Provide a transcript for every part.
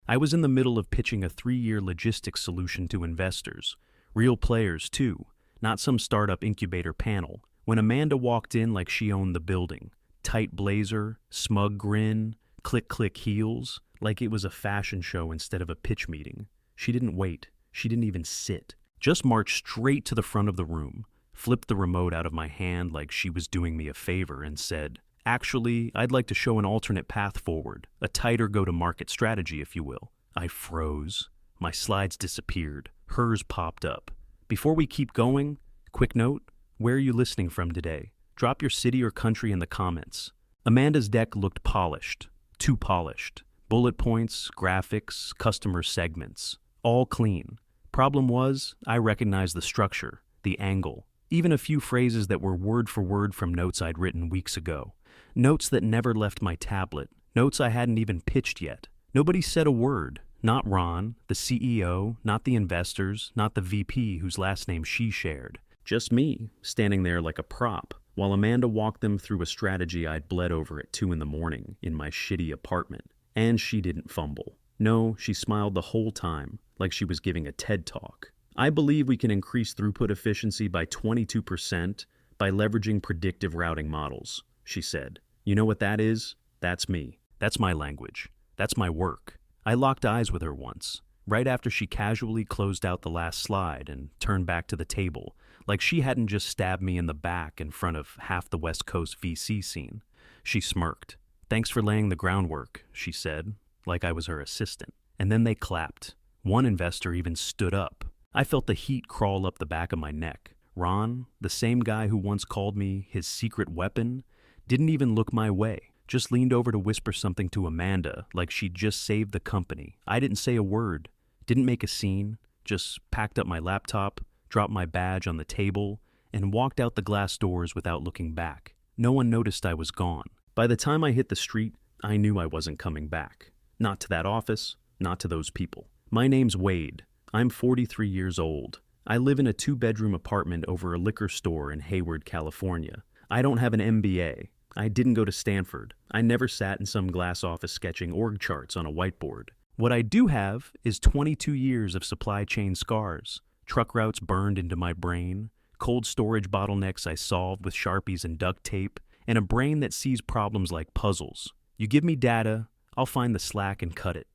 I was in the middle of pitching a 3-year logistics solution to investors. Real players, too, not some startup incubator panel. When Amanda walked in like she owned the building, tight blazer, smug grin, click-click heels, like it was a fashion show instead of a pitch meeting. She didn't wait. She didn't even sit. Just marched straight to the front of the room, flipped the remote out of my hand like she was doing me a favor, and said, "Actually, I'd like to show an alternate path forward, a tighter go-to-market strategy, if you will." I froze. My slides disappeared. Hers popped up. Before we keep going, quick note, where are you listening from today? Drop your city or country in the comments. Amanda's deck looked polished, too polished. Bullet points, graphics, customer segments, all clean. Problem was, I recognized the structure, the angle, even a few phrases that were word for word from notes I'd written weeks ago. Notes that never left my tablet, notes I hadn't even pitched yet. Nobody said a word. Not Ron, the CEO, not the investors, not the VP whose last name she shared. Just me, standing there like a prop, while Amanda walked them through a strategy I'd bled over at 2 a.m. in my shitty apartment. And she didn't fumble. No, she smiled the whole time, like she was giving a TED Talk. "I believe we can increase throughput efficiency by 22% by leveraging predictive routing models," she said. "You know what that is? That's me. That's my language. That's my work." I locked eyes with her once, right after she casually closed out the last slide and turned back to the table, like she hadn't just stabbed me in the back in front of half the West Coast VC scene. She smirked. "Thanks for laying the groundwork," she said, like I was her assistant. And then they clapped. One investor even stood up. I felt the heat crawl up the back of my neck. Ron, the same guy who once called me his secret weapon, didn't even look my way. Just leaned over to whisper something to Amanda like she'd just saved the company. I didn't say a word, didn't make a scene, just packed up my laptop, dropped my badge on the table, and walked out the glass doors without looking back. No one noticed I was gone. By the time I hit the street, I knew I wasn't coming back. Not to that office, not to those people. My name's Wade. I'm 43 years old. I live in a 2-bedroom apartment over a liquor store in Hayward, California. I don't have an MBA. I didn't go to Stanford. I never sat in some glass office sketching org charts on a whiteboard. What I do have is 22 years of supply chain scars, truck routes burned into my brain, cold storage bottlenecks I solved with Sharpies and duct tape, and a brain that sees problems like puzzles. You give me data, I'll find the slack and cut it.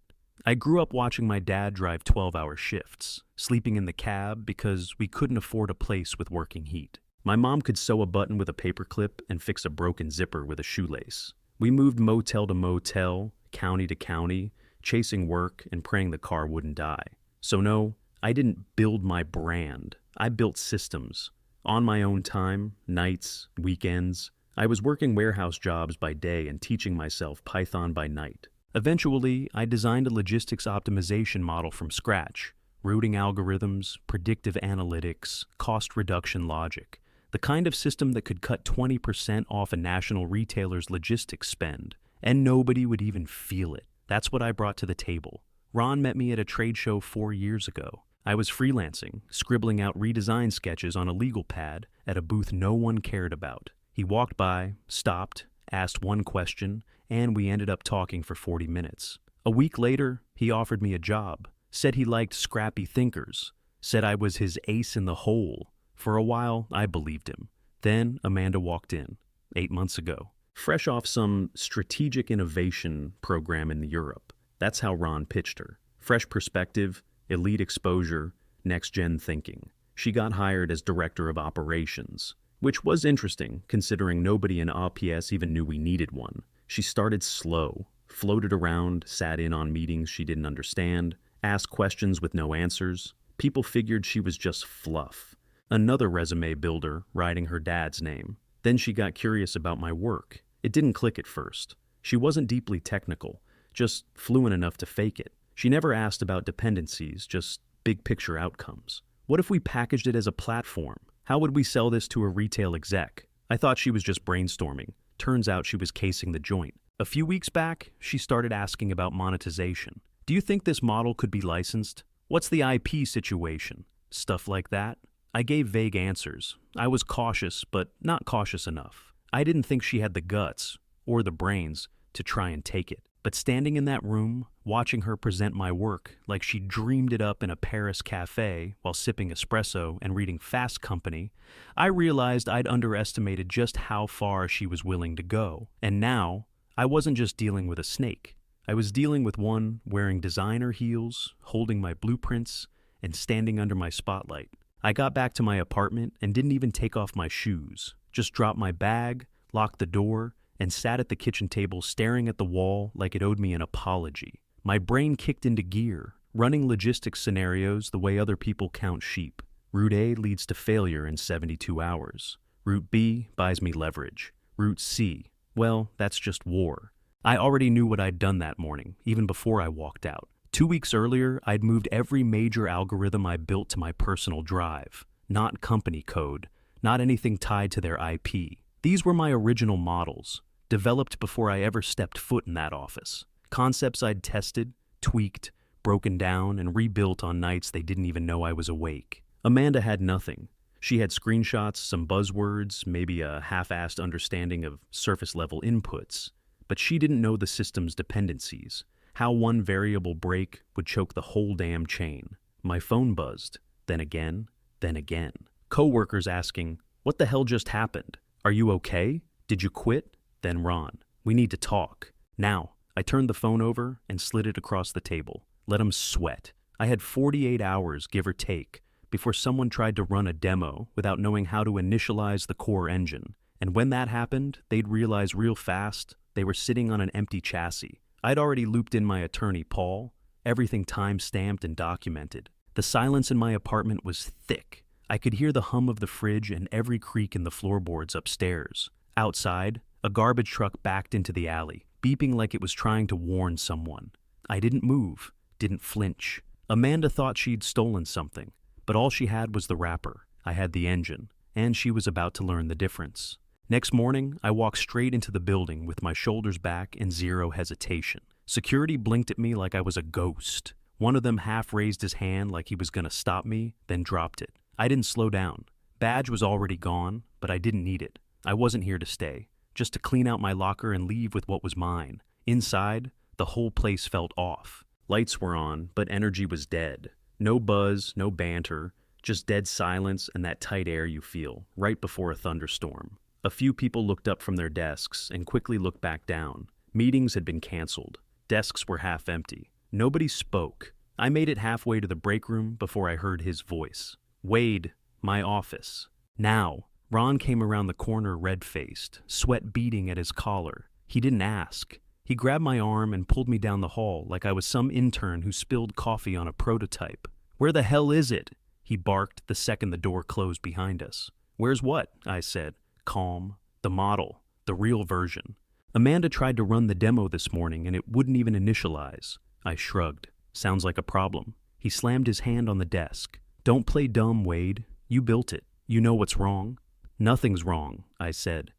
I grew up watching my dad drive 12-hour shifts, sleeping in the cab because we couldn't afford a place with working heat. My mom could sew a button with a paperclip and fix a broken zipper with a shoelace. We moved motel to motel, county to county, chasing work and praying the car wouldn't die. So no, I didn't build my brand. I built systems. On my own time, nights, weekends. I was working warehouse jobs by day and teaching myself Python by night. Eventually, I designed a logistics optimization model from scratch. Routing algorithms, predictive analytics, cost reduction logic. The kind of system that could cut 20% off a national retailer's logistics spend, and nobody would even feel it. That's what I brought to the table. Ron met me at a trade show 4 years ago. I was freelancing, scribbling out redesign sketches on a legal pad at a booth no one cared about. He walked by, stopped, asked one question, and we ended up talking for 40 minutes. A week later, he offered me a job, said he liked scrappy thinkers, said I was his ace in the hole. For a while, I believed him. Then Amanda walked in, 8 months ago, fresh off some strategic innovation program in Europe. That's how Ron pitched her. Fresh perspective, elite exposure, next-gen thinking. She got hired as director of operations, which was interesting considering nobody in APS even knew we needed one. She started slow, floated around, sat in on meetings she didn't understand, asked questions with no answers. People figured she was just fluff. Another resume builder writing her dad's name. Then she got curious about my work. It didn't click at first. She wasn't deeply technical, just fluent enough to fake it. She never asked about dependencies, just big picture outcomes. What if we packaged it as a platform? How would we sell this to a retail exec? I thought she was just brainstorming. Turns out she was casing the joint. A few weeks back, she started asking about monetization. Do you think this model could be licensed? What's the IP situation? Stuff like that. I gave vague answers. I was cautious, but not cautious enough. I didn't think she had the guts, or the brains, to try and take it. But standing in that room, watching her present my work like she dreamed it up in a Paris cafe while sipping espresso and reading Fast Company, I realized I'd underestimated just how far she was willing to go. And now, I wasn't just dealing with a snake. I was dealing with one wearing designer heels, holding my blueprints, and standing under my spotlight. I got back to my apartment and didn't even take off my shoes, just dropped my bag, locked the door, and sat at the kitchen table staring at the wall like it owed me an apology. My brain kicked into gear, running logistics scenarios the way other people count sheep. Route A leads to failure in 72 hours. Route B buys me leverage. Route C, well, that's just war. I already knew what I'd done that morning, even before I walked out. 2 weeks earlier, I'd moved every major algorithm I built to my personal drive. Not company code, not anything tied to their IP. These were my original models, developed before I ever stepped foot in that office. Concepts I'd tested, tweaked, broken down, and rebuilt on nights they didn't even know I was awake. Amanda had nothing. She had screenshots, some buzzwords, maybe a half-assed understanding of surface-level inputs. But she didn't know the system's dependencies, how one variable break would choke the whole damn chain. My phone buzzed, then again, then again. Coworkers asking, "What the hell just happened? Are you okay? Did you quit?" Then Ron, "We need to talk." Now, I turned the phone over and slid it across the table. Let him sweat. I had 48 hours, give or take, before someone tried to run a demo without knowing how to initialize the core engine. And when that happened, they'd realize real fast they were sitting on an empty chassis. I'd already looped in my attorney, Paul, everything time-stamped and documented. The silence in my apartment was thick. I could hear the hum of the fridge and every creak in the floorboards upstairs. Outside, a garbage truck backed into the alley, beeping like it was trying to warn someone. I didn't move, didn't flinch. Amanda thought she'd stolen something, but all she had was the wrapper. I had the engine, and she was about to learn the difference. Next morning, I walked straight into the building with my shoulders back and zero hesitation. Security blinked at me like I was a ghost. One of them half raised his hand like he was going to stop me, then dropped it. I didn't slow down. Badge was already gone, but I didn't need it. I wasn't here to stay, just to clean out my locker and leave with what was mine. Inside, the whole place felt off. Lights were on, but energy was dead. No buzz, no banter, just dead silence and that tight air you feel right before a thunderstorm. A few people looked up from their desks and quickly looked back down. Meetings had been canceled. Desks were half empty. Nobody spoke. I made it halfway to the break room before I heard his voice. "Wade, my office." Now, Ron came around the corner red-faced, sweat beading at his collar. He didn't ask. He grabbed my arm and pulled me down the hall like I was some intern who spilled coffee on a prototype. "Where the hell is it?" he barked the second the door closed behind us. "Where's what?" I said. Calm. "The model. The real version. Amanda tried to run the demo this morning and it wouldn't even initialize." I shrugged. "Sounds like a problem." He slammed his hand on the desk. "Don't play dumb, Wade. You built it. You know what's wrong." "Nothing's wrong," I said.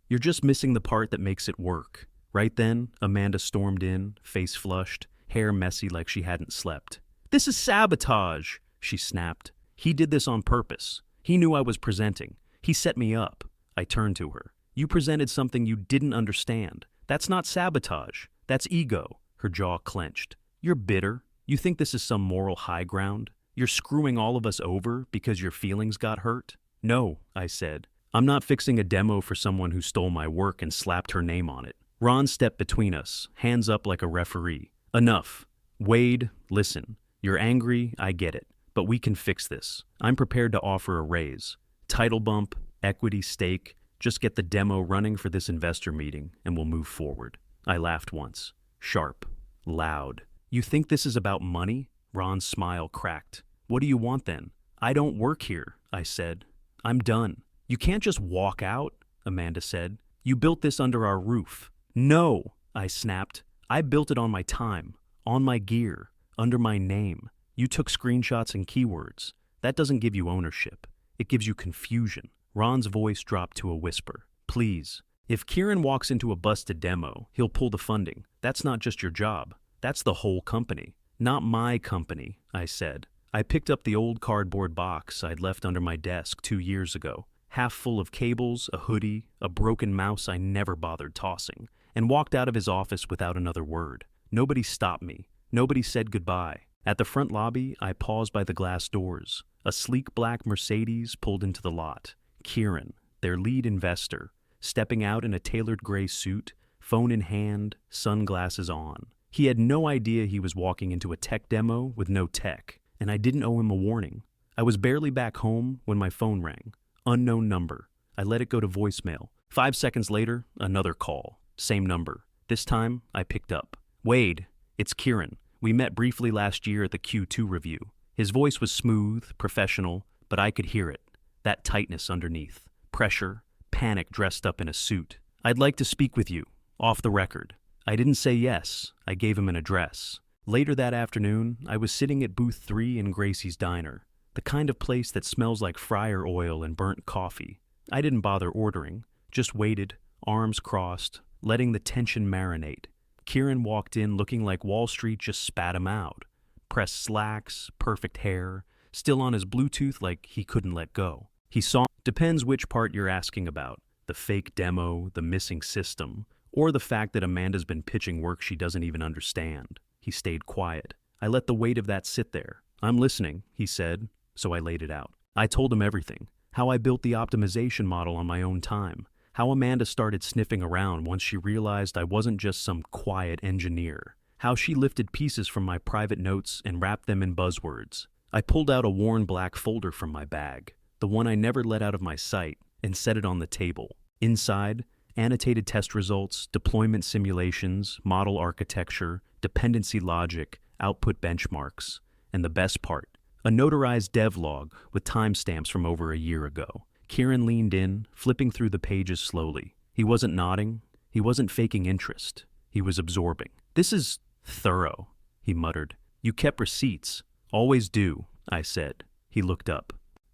"You're just missing the part that makes it work." Right then, Amanda stormed in, face flushed, hair messy like she hadn't slept. "This is sabotage," she snapped. "He did this on purpose. He knew I was presenting. He set me up." I turned to her. "You presented something you didn't understand. That's not sabotage. That's ego." Her jaw clenched. "You're bitter. You think this is some moral high ground? You're screwing all of us over because your feelings got hurt?" "No," I said. "I'm not fixing a demo for someone who stole my work and slapped her name on it." Ron stepped between us, hands up like a referee. "Enough. Wade, listen. You're angry, I get it. But we can fix this. I'm prepared to offer a raise. Title bump, equity stake, just get the demo running for this investor meeting and we'll move forward." I laughed once. Sharp. Loud. "You think this is about money?" Ron's smile cracked. "What do you want then?" "I don't work here," I said. "I'm done." "You can't just walk out," Amanda said. "You built this under our roof." "No," I snapped. "I built it on my time, on my gear, under my name. You took screenshots and keywords. That doesn't give you ownership. It gives you confusion." Ron's voice dropped to a whisper. "Please. If Kieran walks into a busted demo, he'll pull the funding. That's not just your job. That's the whole company." "Not my company," I said. I picked up the old cardboard box I'd left under my desk 2 years ago, half full of cables, a hoodie, a broken mouse I never bothered tossing, and walked out of his office without another word. Nobody stopped me. Nobody said goodbye. At the front lobby, I paused by the glass doors. A sleek black Mercedes pulled into the lot. Kieran, their lead investor, stepping out in a tailored gray suit, phone in hand, sunglasses on. He had no idea he was walking into a tech demo with no tech, and I didn't owe him a warning. I was barely back home when my phone rang. Unknown number. I let it go to voicemail. 5 seconds later, another call. Same number. This time, I picked up. Wade, it's Kieran. We met briefly last year at the Q2 review. His voice was smooth, professional, but I could hear it. That tightness underneath. Pressure, panic dressed up in a suit. I'd like to speak with you, off the record. I didn't say yes. I gave him an address. Later that afternoon, I was sitting at booth 3 in Gracie's Diner, the kind of place that smells like fryer oil and burnt coffee. I didn't bother ordering, just waited, arms crossed, letting the tension marinate. Kieran walked in looking like Wall Street just spat him out. Pressed slacks, perfect hair, still on his Bluetooth like he couldn't let go. He saw, depends which part you're asking about, the fake demo, the missing system, or the fact that Amanda's been pitching work she doesn't even understand. He stayed quiet. I let the weight of that sit there. I'm listening, he said, so I laid it out. I told him everything. How I built the optimization model on my own time. How Amanda started sniffing around once she realized I wasn't just some quiet engineer. How she lifted pieces from my private notes and wrapped them in buzzwords. I pulled out a worn black folder from my bag, the one I never let out of my sight, and set it on the table. Inside, annotated test results, deployment simulations, model architecture, dependency logic, output benchmarks, and the best part, a notarized devlog with timestamps from over a year ago. Kieran leaned in, flipping through the pages slowly. He wasn't nodding. He wasn't faking interest. He was absorbing. This is thorough, he muttered. You kept receipts. Always do, I said. He looked up.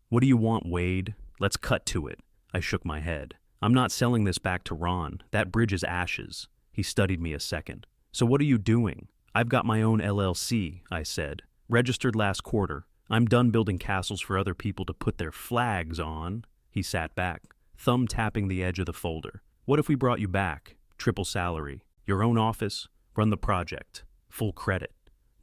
What do you want, Wade? Let's cut to it. I shook my head. I'm not selling this back to Ron. That bridge is ashes. He studied me a second. So what are you doing? I've got my own LLC, I said. Registered last quarter. I'm done building castles for other people to put their flags on. He sat back, thumb tapping the edge of the folder. What if we brought you back? Triple salary. Your own office. Run the project. Full credit.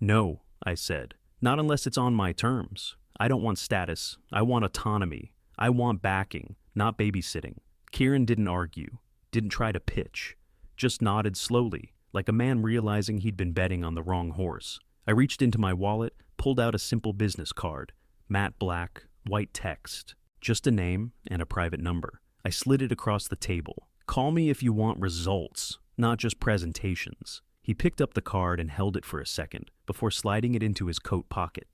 No, I said. Not unless it's on my terms. I don't want status. I want autonomy. I want backing, not babysitting. Kieran didn't argue, didn't try to pitch, just nodded slowly, like a man realizing he'd been betting on the wrong horse. I reached into my wallet, pulled out a simple business card, matte black, white text, just a name and a private number. I slid it across the table. Call me if you want results, not just presentations. He picked up the card and held it for a second before sliding it into his coat pocket.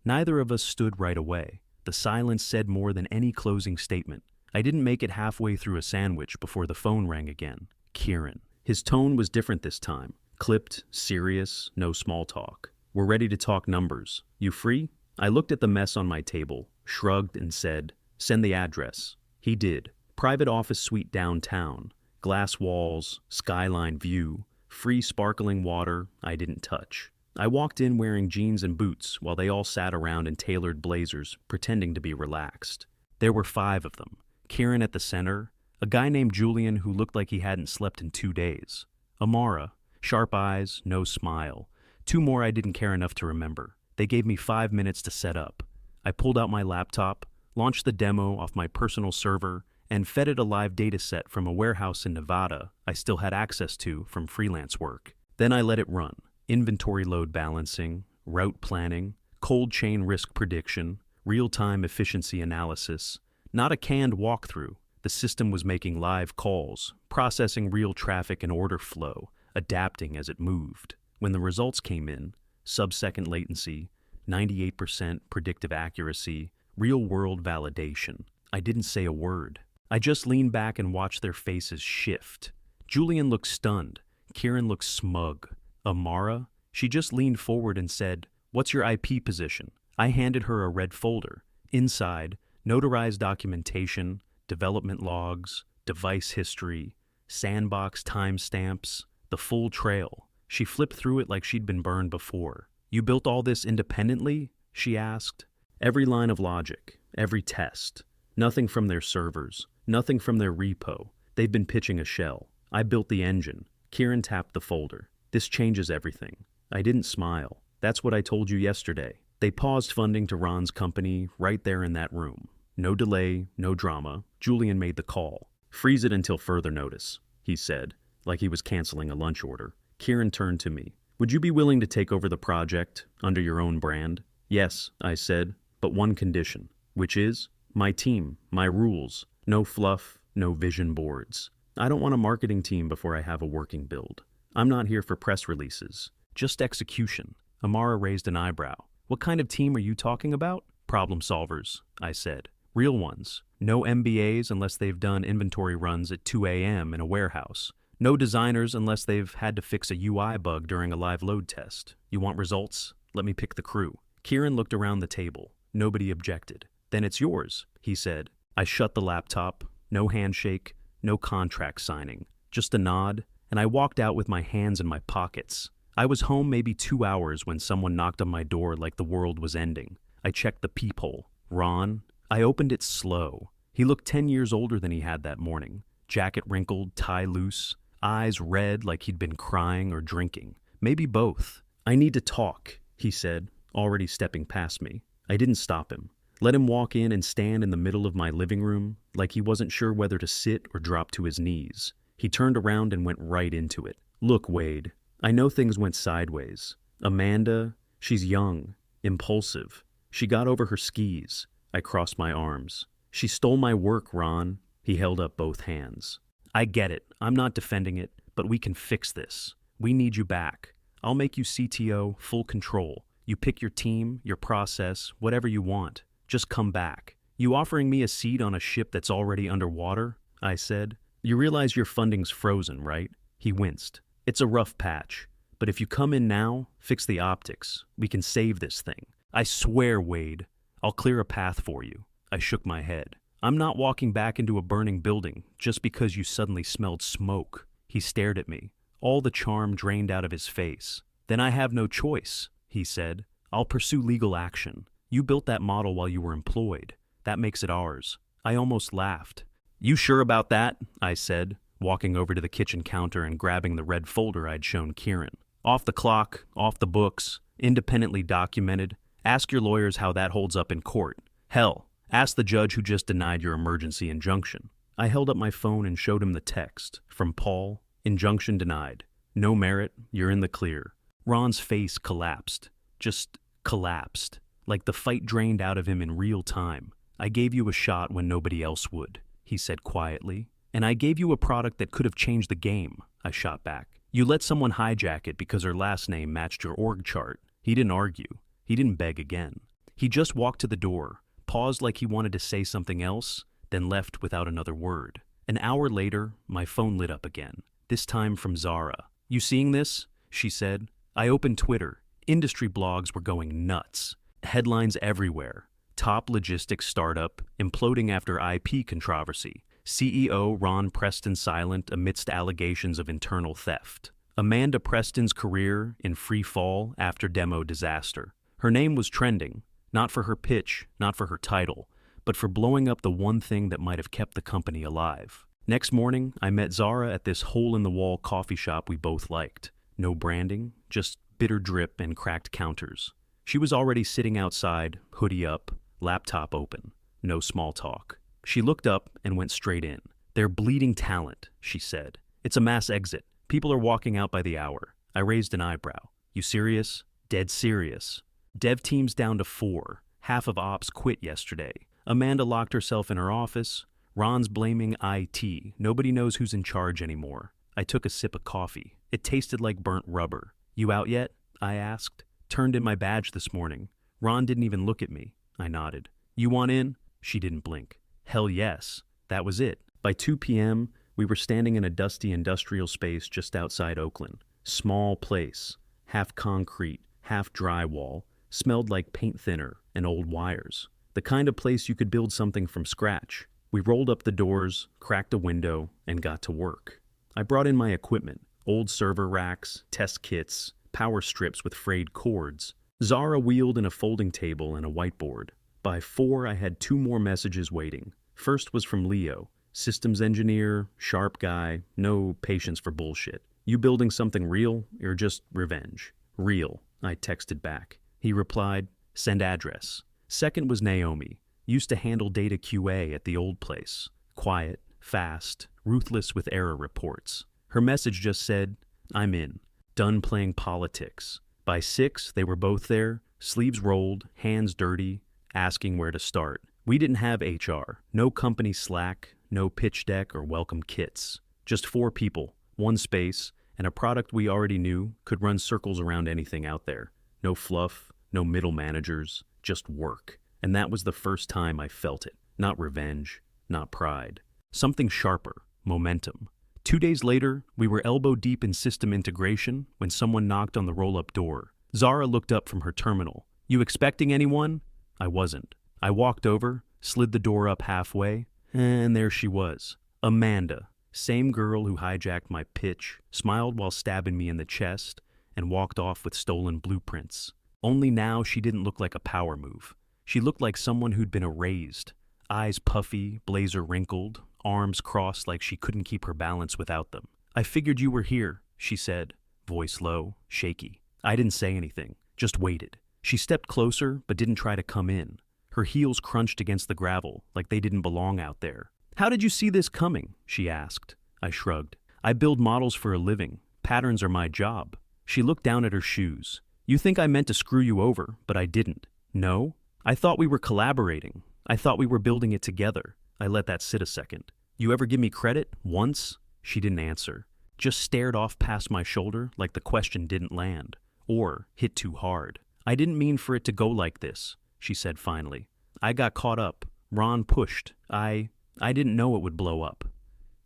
Neither of us stood right away. The silence said more than any closing statement. I didn't make it halfway through a sandwich before the phone rang again. Kieran. His tone was different this time. Clipped, serious, no small talk. We're ready to talk numbers. You free? I looked at the mess on my table, shrugged and said, send the address. He did. Private office suite downtown. Glass walls, skyline view, free sparkling water I didn't touch. I walked in wearing jeans and boots while they all sat around in tailored blazers, pretending to be relaxed. There were 5 of them. Kieran at the center, a guy named Julian who looked like he hadn't slept in 2 days. Amara, sharp eyes, no smile. 2 more I didn't care enough to remember. They gave me 5 minutes to set up. I pulled out my laptop, launched the demo off my personal server, and fed it a live dataset from a warehouse in Nevada I still had access to from freelance work. Then I let it run. Inventory load balancing, route planning, cold chain risk prediction, real-time efficiency analysis. Not a canned walkthrough. The system was making live calls, processing real traffic and order flow, adapting as it moved. When the results came in, sub-second latency, 98% predictive accuracy, real-world validation. I didn't say a word. I just leaned back and watched their faces shift. Julian looked stunned. Kieran looked smug. Amara, she just leaned forward and said, "What's your IP position?" I handed her a red folder. Inside, notarized documentation, development logs, device history, sandbox timestamps, the full trail. She flipped through it like she'd been burned before. "You built all this independently?" she asked. Every line of logic, every test. Nothing from their servers, nothing from their repo. They've been pitching a shell. I built the engine. Kieran tapped the folder. This changes everything. I didn't smile. That's what I told you yesterday. They paused funding to Ron's company right there in that room. No delay, no drama. Julian made the call. Freeze it until further notice, he said, like he was canceling a lunch order. Kieran turned to me. Would you be willing to take over the project under your own brand? Yes, I said, but one condition, which is my team, my rules. No fluff, no vision boards. I don't want a marketing team before I have a working build. I'm not here for press releases. Just execution. Amara raised an eyebrow. What kind of team are you talking about? Problem solvers, I said. Real ones. No MBAs unless they've done inventory runs at 2 a.m. in a warehouse. No designers unless they've had to fix a UI bug during a live load test. You want results? Let me pick the crew. Kieran looked around the table. Nobody objected. Then it's yours, he said. I shut the laptop. No handshake, no contract signing. Just a nod, and I walked out with my hands in my pockets. I was home maybe 2 hours when someone knocked on my door like the world was ending. I checked the peephole. Ron? I opened it slow. He looked 10 years older than he had that morning. Jacket wrinkled, tie loose, eyes red like he'd been crying or drinking. Maybe both. I need to talk, he said, already stepping past me. I didn't stop him. Let him walk in and stand in the middle of my living room like he wasn't sure whether to sit or drop to his knees. He turned around and went right into it. Look, Wade, I know things went sideways. Amanda, she's young, impulsive. She got over her skis. I crossed my arms. She stole my work, Ron. He held up both hands. I get it. I'm not defending it, but we can fix this. We need you back. I'll make you CTO, full control. You pick your team, your process, whatever you want. Just come back. You offering me a seat on a ship that's already underwater? I said. You realize your funding's frozen, right? He winced. It's a rough patch, but if you come in now, fix the optics. We can save this thing. I swear, Wade, I'll clear a path for you. I shook my head. I'm not walking back into a burning building just because you suddenly smelled smoke. He stared at me. All the charm drained out of his face. Then I have no choice, he said. I'll pursue legal action. You built that model while you were employed. That makes it ours. I almost laughed. You sure about that? I said, walking over to the kitchen counter and grabbing the red folder I'd shown Kieran. Off the clock, off the books, independently documented. Ask your lawyers how that holds up in court. Hell, ask the judge who just denied your emergency injunction. I held up my phone and showed him the text. From Paul, injunction denied. No merit, you're in the clear. Ron's face collapsed. Just collapsed. Like the fight drained out of him in real time. I gave you a shot when nobody else would, he said quietly. And I gave you a product that could have changed the game, I shot back. You let someone hijack it because her last name matched your org chart. He didn't argue. He didn't beg again. He just walked to the door, paused like he wanted to say something else, then left without another word. An hour later, my phone lit up again, this time from Zara. You seeing this? She said. I opened Twitter. Industry blogs were going nuts. Headlines everywhere. Top logistics startup imploding after IP controversy. CEO Ron Preston silent amidst allegations of internal theft. Amanda Preston's career in free fall after demo disaster. Her name was trending, not for her pitch, not for her title, but for blowing up the one thing that might have kept the company alive. Next morning, I met Zara at this hole-in-the-wall coffee shop we both liked. No branding, just bitter drip and cracked counters. She was already sitting outside, hoodie up, laptop open. No small talk. She looked up and went straight in. They're bleeding talent, she said. It's a mass exit. People are walking out by the hour. I raised an eyebrow. You serious? Dead serious. Dev team's down to 4. Half of ops quit yesterday. Amanda locked herself in her office. Ron's blaming IT. Nobody knows who's in charge anymore. I took a sip of coffee. It tasted like burnt rubber. You out yet? I asked. Turned in my badge this morning. Ron didn't even look at me. I nodded. You want in? She didn't blink. Hell yes. That was it. By 2 p.m., we were standing in a dusty industrial space just outside Oakland. Small place. Half concrete, half drywall. Smelled like paint thinner and old wires. The kind of place you could build something from scratch. We rolled up the doors, cracked a window, and got to work. I brought in my equipment. Old server racks, test kits, power strips with frayed cords. Zara wheeled in a folding table and a whiteboard. By 4, I had 2 more messages waiting. First was from Leo, systems engineer, sharp guy, no patience for bullshit. You building something real or just revenge? Real, I texted back. He replied, send address. Second was Naomi. Used to handle data QA at the old place. Quiet, fast, ruthless with error reports. Her message just said, I'm in. Done playing politics. By 6, they were both there, sleeves rolled, hands dirty, asking where to start. We didn't have HR, no company Slack, no pitch deck or welcome kits. Just 4 people, 1 space, and a product we already knew could run circles around anything out there. No fluff, no middle managers, just work. And that was the first time I felt it. Not revenge, not pride. Something sharper, momentum. 2 days later, we were elbow deep in system integration when someone knocked on the roll-up door. Zara looked up from her terminal. You expecting anyone? I wasn't. I walked over, slid the door up halfway, and there she was. Amanda, same girl who hijacked my pitch, smiled while stabbing me in the chest, and walked off with stolen blueprints. Only now she didn't look like a power move. She looked like someone who'd been erased. Eyes puffy, blazer wrinkled, arms crossed like she couldn't keep her balance without them. I figured you were here, she said, voice low, shaky. I didn't say anything, just waited. She stepped closer, but didn't try to come in. Her heels crunched against the gravel, like they didn't belong out there. How did you see this coming? She asked. I shrugged. I build models for a living. Patterns are my job. She looked down at her shoes. You think I meant to screw you over, but I didn't. No? I thought we were collaborating. I thought we were building it together. I let that sit a second. You ever give me credit? Once? She didn't answer. Just stared off past my shoulder like the question didn't land. Or hit too hard. I didn't mean for it to go like this, she said finally. I got caught up. Ron pushed. I didn't know it would blow up.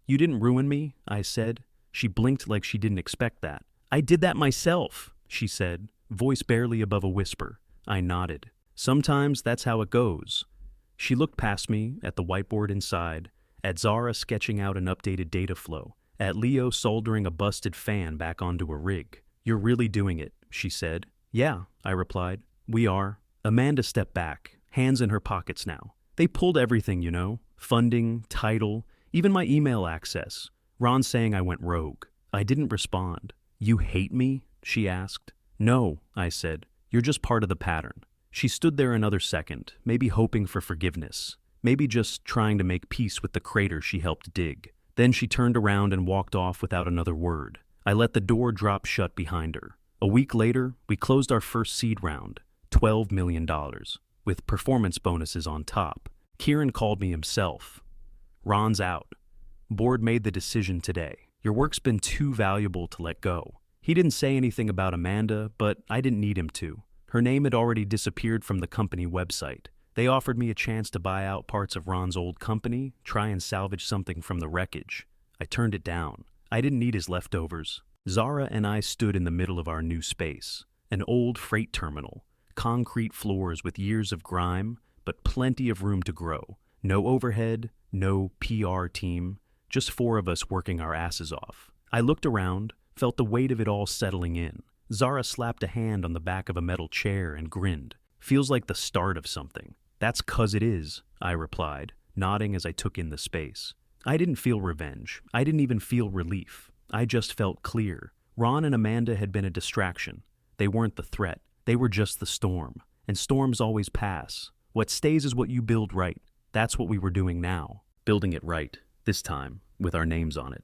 You didn't ruin me, I said. She blinked like she didn't expect that. I did that myself, she said, voice barely above a whisper. I nodded. Sometimes that's how it goes. She looked past me, at the whiteboard inside, at Zara sketching out an updated data flow, at Leo soldering a busted fan back onto a rig. You're really doing it, she said. Yeah, I replied. We are. Amanda stepped back, hands in her pockets now. They pulled everything, you know. Funding, title, even my email access. Ron saying I went rogue. I didn't respond. You hate me? She asked. No, I said. You're just part of the pattern. She stood there another second, maybe hoping for forgiveness, maybe just trying to make peace with the crater she helped dig. Then she turned around and walked off without another word. I let the door drop shut behind her. A week later, we closed our first seed round, $12 million, with performance bonuses on top. Kieran called me himself. Ron's out. Board made the decision today. Your work's been too valuable to let go. He didn't say anything about Amanda, but I didn't need him to. Her name had already disappeared from the company website. They offered me a chance to buy out parts of Ron's old company, try and salvage something from the wreckage. I turned it down. I didn't need his leftovers. Zara and I stood in the middle of our new space, an old freight terminal, concrete floors with years of grime, but plenty of room to grow. No overhead, no PR team, just 4 of us working our asses off. I looked around, felt the weight of it all settling in. Zara slapped a hand on the back of a metal chair and grinned. Feels like the start of something. That's 'cause it is, I replied, nodding as I took in the space. I didn't feel revenge. I didn't even feel relief. I just felt clear. Ron and Amanda had been a distraction. They weren't the threat. They were just the storm. And storms always pass. What stays is what you build right. That's what we were doing now. Building it right. This time, with our names on it.